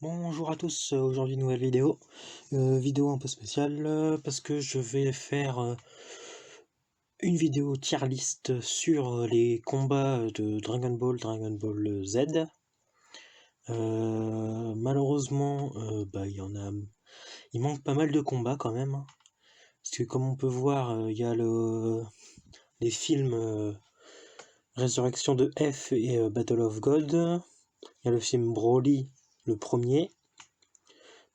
Bonjour à tous, aujourd'hui nouvelle vidéo, vidéo un peu spéciale parce que je vais faire une vidéo tier list sur les combats de Dragon Ball Z. Malheureusement, il manque pas mal de combats quand même, hein. Parce que comme on peut voir, il y a les films Résurrection de F et Battle of God, il y a le film Broly, le premier.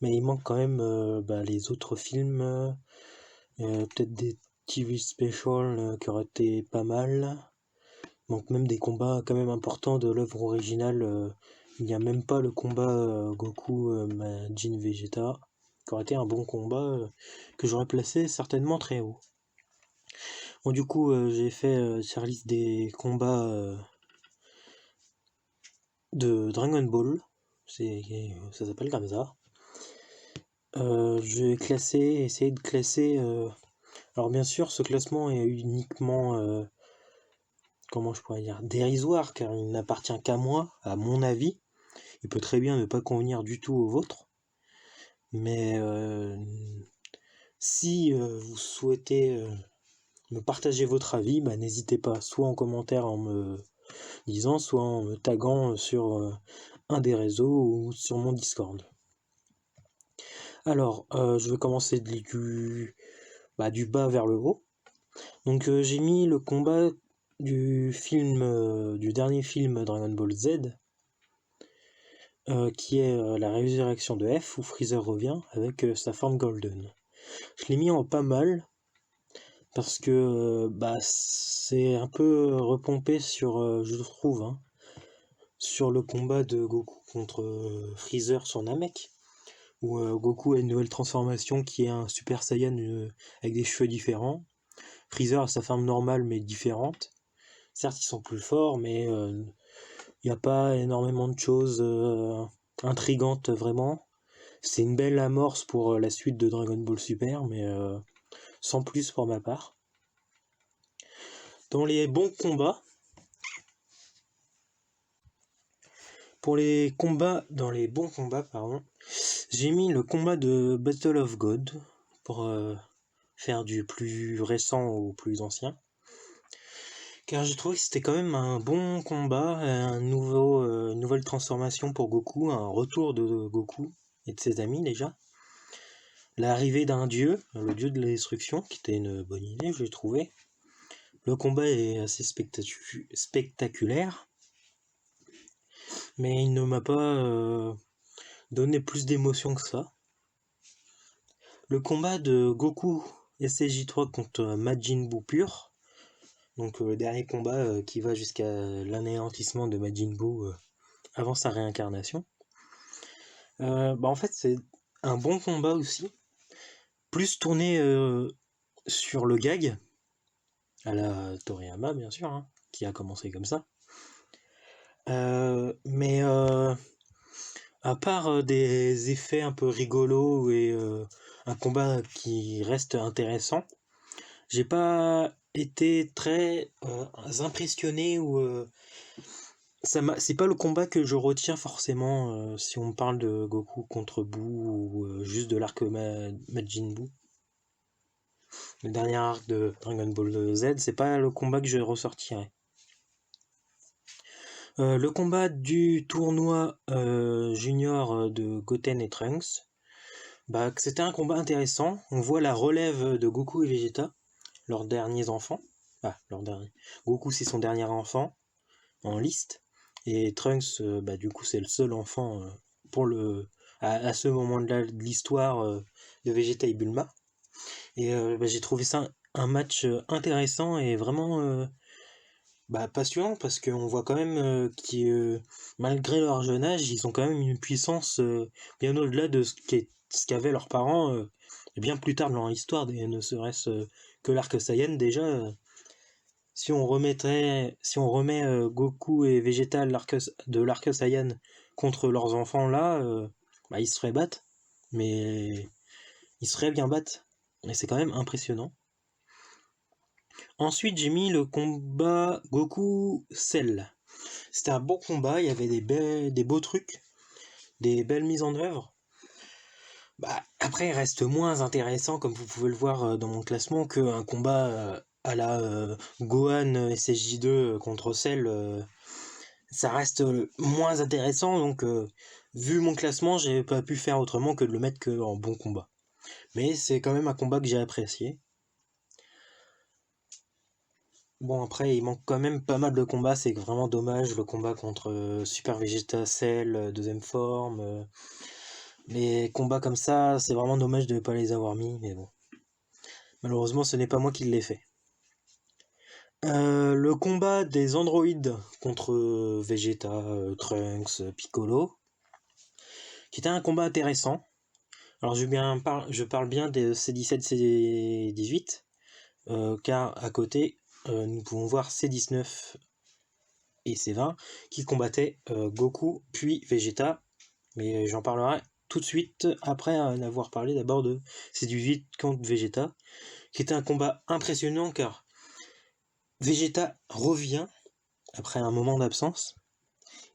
Mais il manque quand même les autres films, peut-être des TV specials qui auraient été pas mal. Il manque même des combats quand même importants de l'œuvre originale. Il n'y a même pas le combat Goku Majin Vegeta, qui aurait été un bon combat que j'aurais placé certainement très haut. Bon, du coup, j'ai fait tier list des combats de Dragon Ball. Ça s'appelle comme ça. Je vais essayer de classer. Alors bien sûr, ce classement est uniquement, comment je pourrais dire, dérisoire, car il n'appartient qu'à moi, à mon avis. Il peut très bien ne pas convenir du tout au vôtre. Mais si vous souhaitez me partager votre avis, n'hésitez pas, soit en commentaire en me disant, soit en me taguant sur un des réseaux ou sur mon Discord. Alors, je vais commencer du bas vers le haut. Donc j'ai mis le combat du dernier film Dragon Ball Z, qui est la résurrection de F, où Freezer revient avec sa forme Golden. Je l'ai mis en pas mal, parce que c'est un peu repompé sur, je trouve, hein, sur le combat de Goku contre Freezer sur Namek, où Goku a une nouvelle transformation qui est un Super Saiyan avec des cheveux différents. Freezer a sa forme normale mais différente. Certes, ils sont plus forts, mais il n'y a pas énormément de choses intrigantes vraiment. C'est une belle amorce pour la suite de Dragon Ball Super, mais sans plus pour ma part. Dans les bons combats, dans les bons combats, pardon, j'ai mis le combat de Battle of God pour faire du plus récent au plus ancien. Car j'ai trouvé que c'était quand même un bon combat, une nouvelle transformation pour Goku, un retour de Goku et de ses amis déjà. L'arrivée d'un dieu, le dieu de la destruction, qui était une bonne idée, je l'ai trouvé. Le combat est assez spectaculaire, mais il ne m'a pas donné plus d'émotion que ça. Le combat de Goku SCJ3 contre Majin Buu pur, donc le dernier combat qui va jusqu'à l'anéantissement de Majin Buu avant sa réincarnation. En fait, c'est un bon combat aussi, plus tourné sur le gag, à la Toriyama bien sûr, hein, qui a commencé comme ça. Mais à part des effets un peu rigolos et un combat qui reste intéressant, j'ai pas été très impressionné ou c'est pas le combat que je retiens forcément si on parle de Goku contre Buu ou juste de l'arc Majin Buu. Le dernier arc de Dragon Ball Z, c'est pas le combat que je ressortirais. Le combat du tournoi junior de Goten et Trunks, c'était un combat intéressant. On voit la relève de Goku et Vegeta, leurs derniers enfants. Goku, c'est son dernier enfant en liste, et Trunks, du coup, c'est le seul enfant à ce moment-là de l'histoire de Vegeta et Bulma. Et j'ai trouvé ça un match intéressant et vraiment passionnant, parce qu'on voit quand même que malgré leur jeune âge, ils ont quand même une puissance bien au-delà de ce qu'avaient leurs parents bien plus tard dans leur histoire, ne serait-ce que l'arc Saiyan déjà. Si on remet Goku et Vegeta de l'arc Saiyan contre leurs enfants là, ils se feraient battre, mais ils se feraient bien battre. Mais c'est quand même impressionnant. Ensuite, j'ai mis le combat Goku Cell. C'était un bon combat, il y avait des beaux trucs. des belles mises en œuvre. Bah, après, il reste moins intéressant, comme vous pouvez le voir dans mon classement, qu'un combat à la Gohan SSJ2 contre Cell. Ça reste moins intéressant, donc vu mon classement, j'ai pas pu faire autrement que de le mettre que en bon combat. Mais c'est quand même un combat que j'ai apprécié. Bon, après, il manque quand même pas mal de combats, c'est vraiment dommage. Le combat contre Super Vegeta Cell, deuxième forme. Les combats comme ça, c'est vraiment dommage de ne pas les avoir mis, mais bon. Malheureusement, ce n'est pas moi qui l'ai fait. Le combat des androïdes contre Vegeta, Trunks, Piccolo, qui était un combat intéressant. Alors je parle bien des C17, C18, car à côté, nous pouvons voir C19 et C20 qui combattaient Goku puis Vegeta, mais j'en parlerai tout de suite après en avoir parlé d'abord de C18 contre Vegeta, qui était un combat impressionnant car Vegeta revient après un moment d'absence.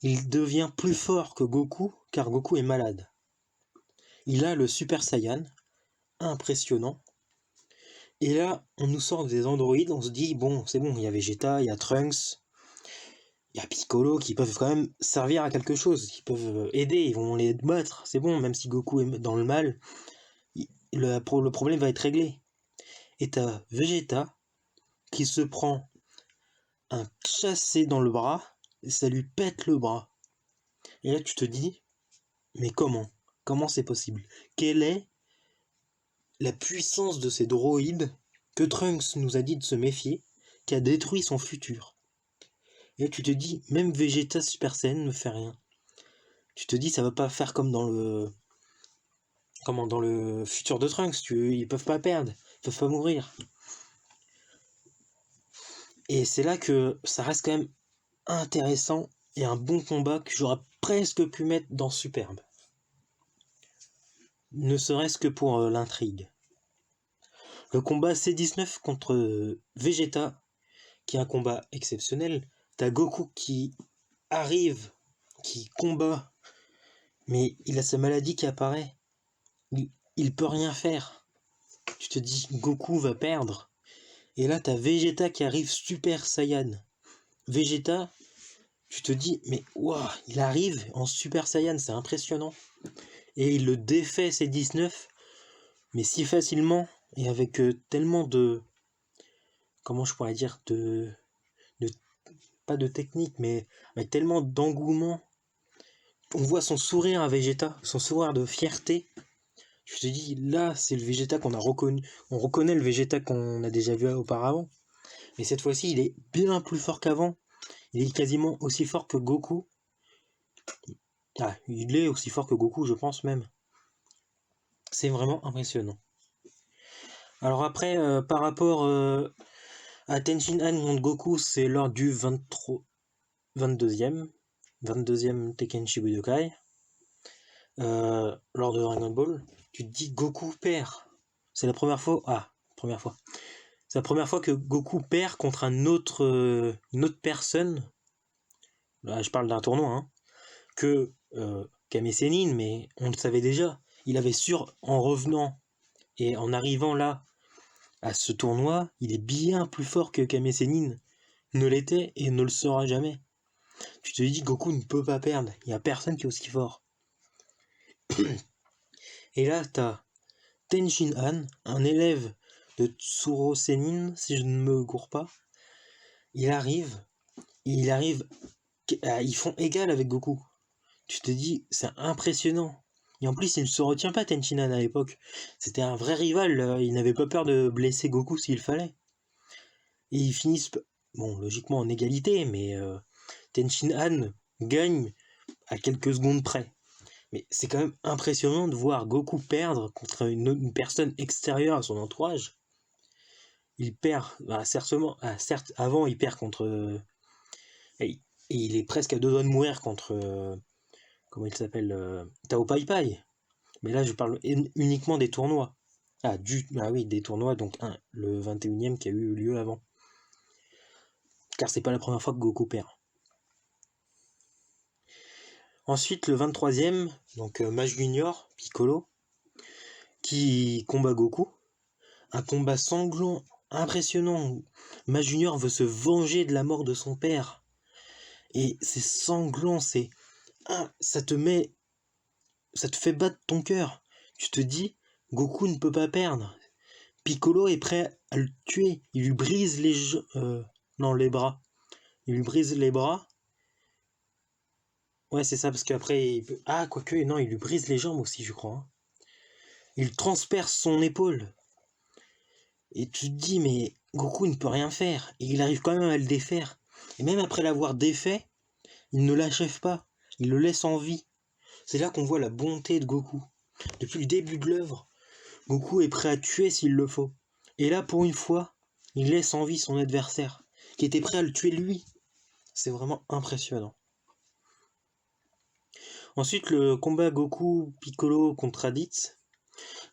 Il devient plus fort que Goku car Goku est malade. Il a le Super Saiyan, impressionnant. Et là, on nous sort des androïdes, on se dit, bon, c'est bon, il y a Vegeta, il y a Trunks, il y a Piccolo qui peuvent quand même servir à quelque chose, qui peuvent aider, ils vont les battre, c'est bon, même si Goku est dans le mal, le problème va être réglé. Et t'as Vegeta qui se prend un chassé dans le bras, et ça lui pète le bras. Et là, tu te dis, mais comment? Comment c'est possible? Quelle est la puissance de ces droïdes que Trunks nous a dit de se méfier, qui a détruit son futur? Et là, tu te dis, même Vegeta Super Saiyan ne fait rien. Tu te dis, ça va pas faire comme dans le... Comment, dans le futur de Trunks, ils peuvent pas perdre, ils peuvent pas mourir. Et c'est là que ça reste quand même intéressant et un bon combat que j'aurais presque pu mettre dans Superbe. Ne serait-ce que pour l'intrigue. Le combat C19 contre Vegeta, qui est un combat exceptionnel. T'as Goku qui arrive, qui combat, mais il a sa maladie qui apparaît. Il peut rien faire. Tu te dis, Goku va perdre. Et là, t'as Vegeta qui arrive Super Saiyan. Vegeta, tu te dis, mais waouh, il arrive en Super Saiyan, c'est impressionnant. Et il le défait C19, mais si facilement, et avec tellement de... Comment je pourrais dire de pas de technique, mais avec tellement d'engouement. On voit son sourire à Vegeta, son sourire de fierté. Je te dis, là, c'est le Vegeta qu'on a reconnu. On reconnaît le Vegeta qu'on a déjà vu auparavant. Mais cette fois-ci, il est bien plus fort qu'avant. Il est quasiment aussi fort que Goku. Ah, il est aussi fort que Goku, je pense même. C'est vraiment impressionnant. Alors après, par rapport à Tenshin Han contre Goku, c'est lors du 22e Tenkaichi Budokai. Lors de Dragon Ball, tu te dis Goku perd. C'est la première fois. Première fois. C'est la première fois que Goku perd contre une autre personne. Là, je parle d'un tournoi, hein, que Kame Sennin, mais on le savait déjà. Il avait sûr, en revenant et en arrivant là, à ce tournoi, il est bien plus fort que Kame Sennin ne l'était et ne le sera jamais. Tu te dis, Goku ne peut pas perdre. Il n'y a personne qui est aussi fort. Et là, t'as Tenshin Han, un élève de Tsuro Sennin, si je ne me gourre pas. Ils font égal avec Goku. Tu te dis, c'est impressionnant. Et en plus, il ne se retient pas Tenshin Han à l'époque. C'était un vrai rival, il n'avait pas peur de blesser Goku s'il fallait. Et ils finissent, bon, logiquement en égalité, mais Tenshin Han gagne à quelques secondes près. Mais c'est quand même impressionnant de voir Goku perdre contre une personne extérieure à son entourage. Il perd, certes, avant il perd contre... et il est presque à deux doigts de mourir contre... comment il s'appelle Tao Pai Pai. Mais là je parle uniquement des tournois. Ah oui, des tournois, donc le 21e qui a eu lieu avant. Car c'est pas la première fois que Goku perd. Ensuite, le 23e, donc Mage Junior, Piccolo, qui combat Goku. Un combat sanglant, impressionnant. Mage Junior veut se venger de la mort de son père. Et c'est sanglant, ça te fait battre ton cœur. Tu te dis, Goku ne peut pas perdre. Piccolo est prêt à le tuer. Il lui brise les bras. Il lui brise les bras. Ouais, c'est ça, parce qu'après, quoique, non, il lui brise les jambes aussi, je crois. Il transperce son épaule. Et tu te dis, mais Goku ne peut rien faire. Et il arrive quand même à le défaire. Et même après l'avoir défait, il ne l'achève pas. Il le laisse en vie. C'est là qu'on voit la bonté de Goku. Depuis le début de l'œuvre, Goku est prêt à tuer s'il le faut. Et là, pour une fois, il laisse en vie son adversaire, qui était prêt à le tuer lui. C'est vraiment impressionnant. Ensuite, le combat Goku-Piccolo contre Raditz,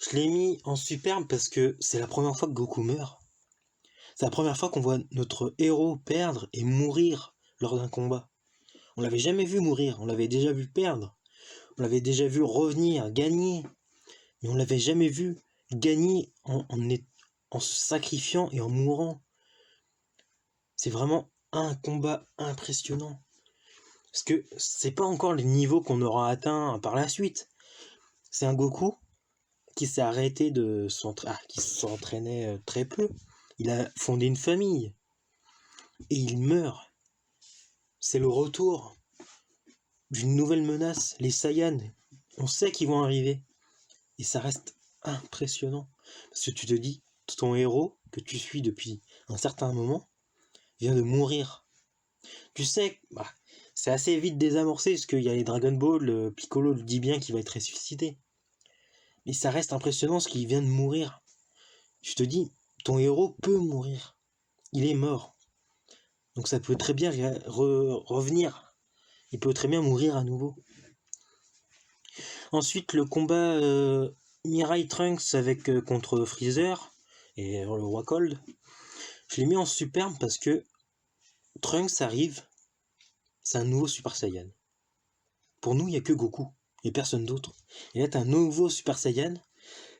je l'ai mis en superbe parce que c'est la première fois que Goku meurt. C'est la première fois qu'on voit notre héros perdre et mourir lors d'un combat. On l'avait jamais vu mourir, on l'avait déjà vu perdre. On l'avait déjà vu revenir, gagner. Mais on l'avait jamais vu gagner en se sacrifiant et en mourant. C'est vraiment un combat impressionnant. Parce que c'est pas encore le niveau qu'on aura atteint par la suite. C'est un Goku qui s'est arrêté qui s'entraînait très peu. Il a fondé une famille. Et il meurt. C'est le retour d'une nouvelle menace, les Saiyans. On sait qu'ils vont arriver. Et ça reste impressionnant. Parce que tu te dis, ton héros, que tu suis depuis un certain moment, vient de mourir. Tu sais, c'est assez vite désamorcé, parce qu'il y a les Dragon Ball, Piccolo le dit bien qu'il va être ressuscité. Mais ça reste impressionnant, parce qu'il vient de mourir. Tu te dis, ton héros peut mourir. Il est mort. Donc ça peut très bien revenir. Il peut très bien mourir à nouveau. Ensuite, le combat Mirai Trunks contre Freezer et le roi Cold. Je l'ai mis en superbe parce que Trunks arrive, c'est un nouveau Super Saiyan. Pour nous, il n'y a que Goku, et personne d'autre. Et là, t'as un nouveau Super Saiyan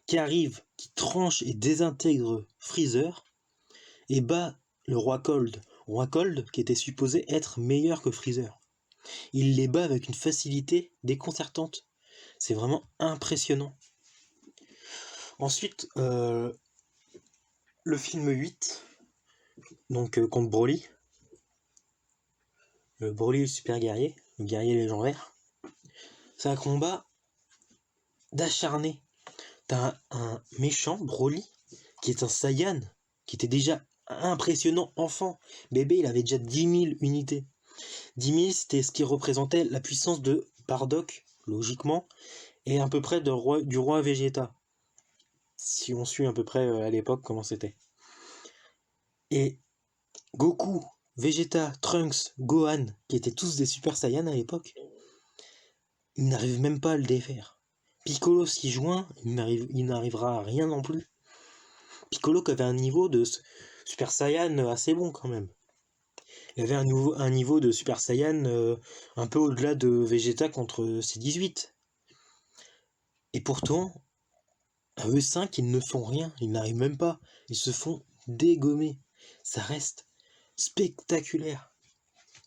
qui arrive, qui tranche et désintègre Freezer, et bat le roi Cold. Roi Cold qui était supposé être meilleur que Freezer. Il les bat avec une facilité déconcertante. C'est vraiment impressionnant. Ensuite, le film 8, donc contre Broly. Le Broly le super guerrier, le guerrier légendaire. C'est un combat d'acharné. T'as un méchant, Broly, qui est un Saiyan, qui était déjà impressionnant enfant. Bébé, il avait déjà 10 000 unités. 10 000, c'était ce qui représentait la puissance de Bardock, logiquement, et à peu près du roi Vegeta. Si on suit à peu près à l'époque comment c'était. Et Goku, Vegeta, Trunks, Gohan, qui étaient tous des Super Saiyans à l'époque, ils n'arrivent même pas à le défaire. Piccolo s'y joint, il n'arrivera à rien non plus. Piccolo qui avait un niveau de Super Saiyan assez bon quand même. Il avait un niveau de Super Saiyan un peu au-delà de Vegeta contre C18. Et pourtant, à eux 5, ils ne font rien, ils n'arrivent même pas. Ils se font dégommer. Ça reste spectaculaire.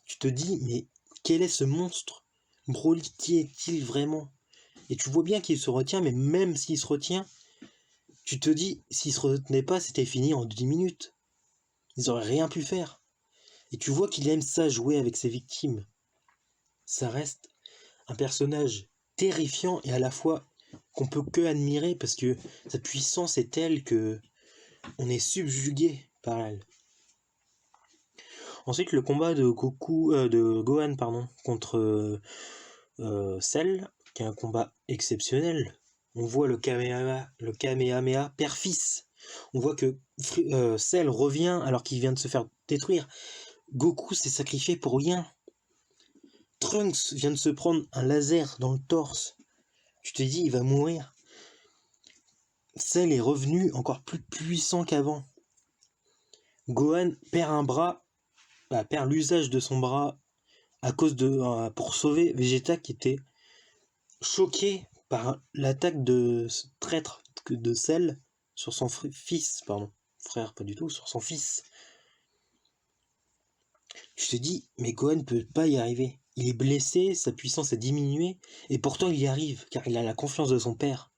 Tu te dis, mais quel est ce monstre? Broly, qui est-il vraiment? Et tu vois bien qu'il se retient, mais même s'il se retient, tu te dis, s'il se retenait pas, c'était fini en 10 minutes. Ils auraient rien pu faire. Et tu vois qu'il aime ça, jouer avec ses victimes. Ça reste un personnage terrifiant et à la fois qu'on peut que admirer parce que sa puissance est telle que on est subjugué par elle. Ensuite, le combat de Gohan contre Cell, qui est un combat exceptionnel. On voit le Kamehameha père-fils. On voit que Cell revient alors qu'il vient de se faire détruire. Goku s'est sacrifié pour rien. Trunks vient de se prendre un laser dans le torse. Tu te dis, il va mourir. Cell est revenu encore plus puissant qu'avant. Gohan perd un bras, perd l'usage de son bras pour sauver Vegeta qui était choqué par l'attaque de ce traître de Cell sur son fils, pardon, frère pas du tout, sur son fils. Je te dis, mais Gohan peut pas y arriver. Il est blessé, sa puissance a diminué, et pourtant il y arrive, car il a la confiance de son père.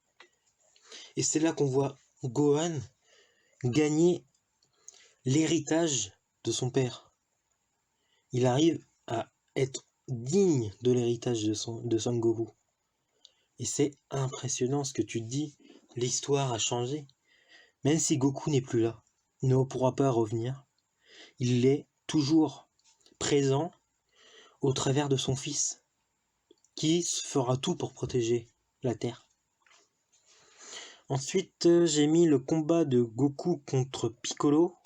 Et c'est là qu'on voit Gohan gagner l'héritage de son père. Il arrive à être digne de l'héritage de Son Goku. Et c'est impressionnant ce que tu te dis. L'histoire a changé. Même si Goku n'est plus là, il ne pourra pas revenir. Il est toujours présent au travers de son fils, qui fera tout pour protéger la Terre. Ensuite, j'ai mis le combat de Goku contre Piccolo.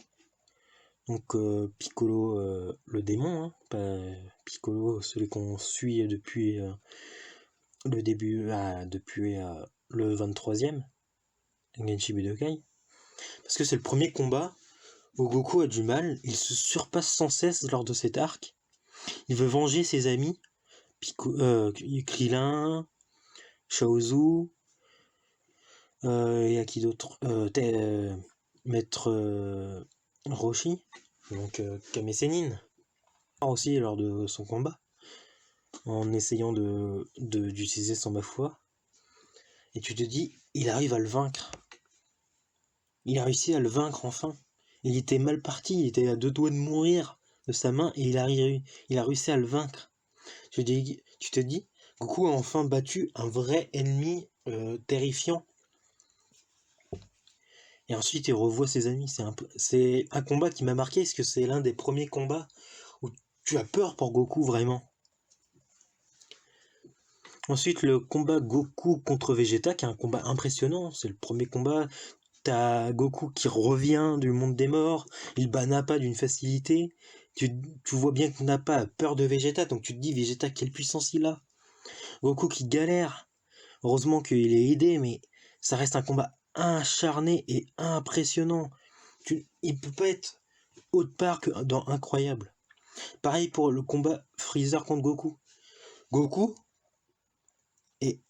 Donc Piccolo, le démon, hein, pas Piccolo, celui qu'on suit depuis le début, depuis le 23e, Genshi Budokai. Parce que c'est le premier combat où Goku a du mal, il se surpasse sans cesse lors de cet arc. Il veut venger ses amis, Krillin, Chaozu, et à qui d'autre, Maître Roshi, donc Kame Sennin, aussi lors de son combat, en essayant d'utiliser son ma-foi. Et tu te dis, il arrive à le vaincre. Il a réussi à le vaincre enfin. Il était mal parti, il était à 2 doigts de mourir de sa main, et il a réussi à le vaincre. Tu te dis, Goku a enfin battu un vrai ennemi terrifiant. Et ensuite il revoit ses amis. C'est un combat qui m'a marqué, parce que c'est l'un des premiers combats où tu as peur pour Goku vraiment. Ensuite le combat Goku contre Vegeta, qui est un combat impressionnant. C'est le premier combat. T'as Goku qui revient du monde des morts, il bat Nappa d'une facilité. Tu vois bien que Nappa a peur de Vegeta, donc tu te dis, Vegeta, quelle puissance il a. Goku qui galère. Heureusement qu'il est aidé, mais ça reste un combat acharné et impressionnant. Il peut pas être autre part que dans Incroyable. Pareil pour le combat Freezer contre Goku. Goku est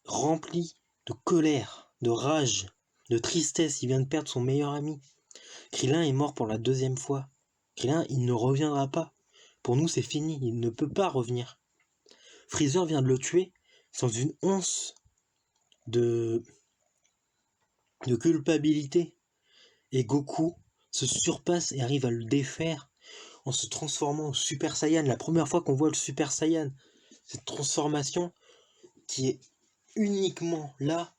rempli de colère, de rage, de tristesse. Il vient de perdre son meilleur ami. Krillin est mort pour la 2e fois. Krillin, il ne reviendra pas. Pour nous, c'est fini. Il ne peut pas revenir. Freezer vient de le tuer sans une once de culpabilité. Et Goku se surpasse et arrive à le défaire en se transformant en Super Saiyan. La première fois qu'on voit le Super Saiyan, cette transformation qui est uniquement là,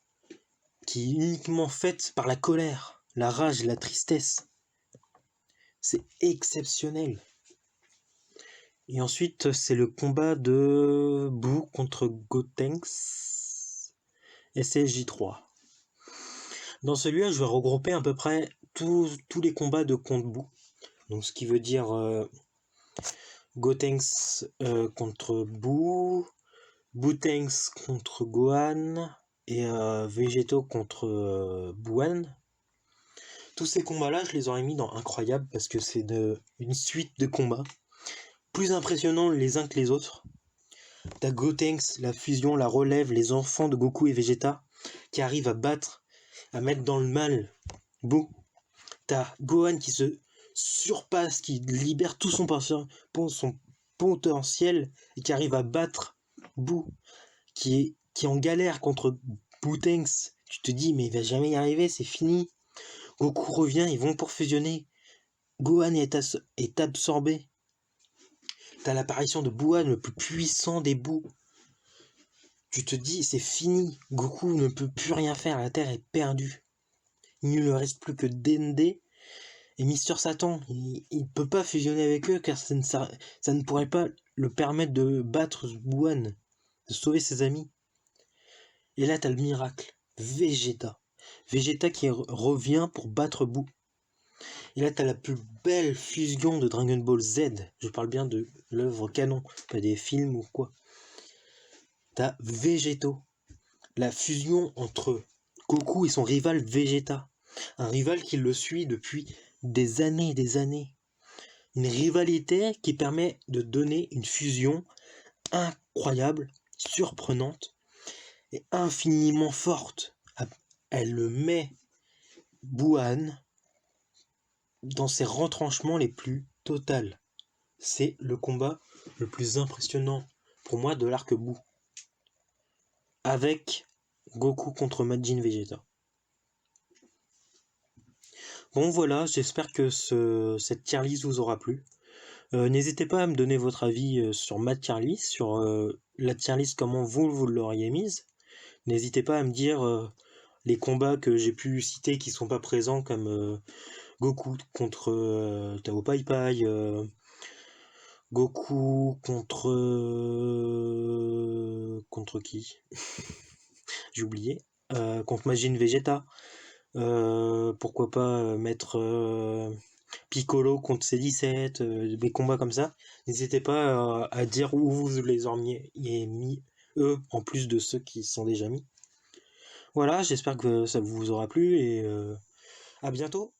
qui est uniquement faite par la colère, la rage, la tristesse. C'est exceptionnel. Et ensuite, c'est le combat de Boo contre Gotenks SSJ3. Dans celui-là, je vais regrouper à peu près tous les combats de contre Boo. Donc, ce qui veut dire Gotenks contre Boo, Bootenks contre Gohan et Vegeto contre Buan. Tous ces combats-là, je les aurais mis dans Incroyable parce que c'est une suite de combats plus impressionnants les uns que les autres. T'as Gotenks, la fusion, la relève, les enfants de Goku et Vegeta qui arrivent à mettre dans le mal Boo. T'as Gohan qui se surpasse, qui libère tout son potentiel et qui arrive à battre Boo, qui est en galère contre Bootenks. Tu te dis, mais il va jamais y arriver, c'est fini. Goku revient, ils vont pour fusionner. Gohan est absorbé. T'as l'apparition de Buan, le plus puissant des Boo. Tu te dis, c'est fini. Goku ne peut plus rien faire, la Terre est perdue. Il ne lui reste plus que Dende et Mister Satan. Il ne peut pas fusionner avec eux car ça ne pourrait pas le permettre de battre Buan, de sauver ses amis. Et là, t'as le miracle. Vegeta qui revient pour battre Boo. Et là, t'as la plus belle fusion de Dragon Ball Z. Je parle bien de l'œuvre canon, pas des films ou quoi. T'as Vegeto, la fusion entre Goku et son rival Vegeta. Un rival qui le suit depuis des années et des années. une rivalité qui permet de donner une fusion incroyable, surprenante et infiniment forte. Elle le met Buan dans ses retranchements les plus totaux. C'est le combat le plus impressionnant pour moi de l'arc Buu. Avec Goku contre Majin Vegeta. Bon voilà, j'espère que cette tier list vous aura plu. N'hésitez pas à me donner votre avis sur ma tier list, sur la tier list, comment vous l'auriez mise. N'hésitez pas à me dire les combats que j'ai pu citer qui sont pas présents, comme Goku contre Tao Pai Pai, Goku contre qui j'ai oublié, contre Majin Vegeta. Pourquoi pas mettre Piccolo contre C17, des combats comme ça. N'hésitez pas à dire où vous les auriez mis, eux, en plus de ceux qui sont déjà mis. Voilà, j'espère que ça vous aura plu et à bientôt.